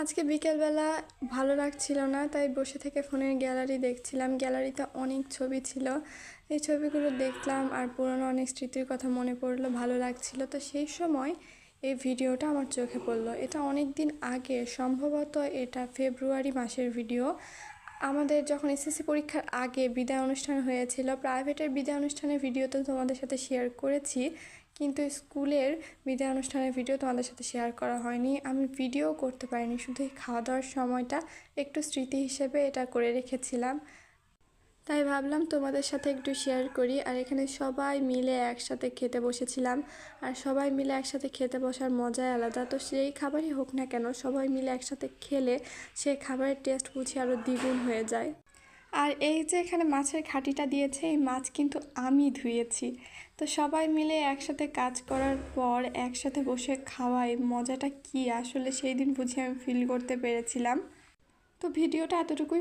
আজকে বিকেলবেলা ভালো লাগছিল না, তাই বসে থেকে ফোনের গ্যালারি দেখছিলাম। গ্যালারিতে অনেক ছবি ছিল, এই ছবিগুলো দেখলাম আর পুরনো অনেক স্মৃতির কথা মনে পড়লো, ভালো লাগছিল। তো সেই সময় এই ভিডিওটা আমার চোখে পড়লো। এটা অনেক দিন আগে, সম্ভবত এটা ফেব্রুয়ারি মাসের ভিডিও। আমাদের যখন এসএসসি পরীক্ষার আগে বিদায় অনুষ্ঠান হয়েছিল, প্রাইভেটের বিদায় অনুষ্ঠানের ভিডিও তো তোমাদের সাথে শেয়ার করেছি, কিন্তু স্কুলের বিদায় অনুষ্ঠানের ভিডিও তোমাদের সাথে শেয়ার করা হয়নি। আমি ভিডিও করতে পারিনি, শুধু এই খাওয়া দাওয়ার সময়টা একটু স্মৃতি হিসেবে এটা করে রেখেছিলাম। তাই ভাবলাম তোমাদের সাথে একটু শেয়ার করি। আর এখানে সবাই মিলে একসাথে খেতে বসেছিলাম, আর সবাই মিলে একসাথে খেতে বসার মজাই আলাদা। তো সেই খাবারই হোক না কেন, সবাই মিলে একসাথে খেলে সেই খাবারের টেস্ট বুঝি আরও দ্বিগুণ হয়ে যায়। আর এই যে এখানে মাছের ঘাটিটা দিয়েছে, এই মাছ কিন্তু আমি ধুয়েছি। তো সবাই মিলে একসাথে কাজ করার পর একসাথে বসে খাওয়াই মজাটা কি আসলে সেই দিন বুঝি আমি ফিল করতে পেরেছিলাম। তো ভিডিওটা এতটুকুই।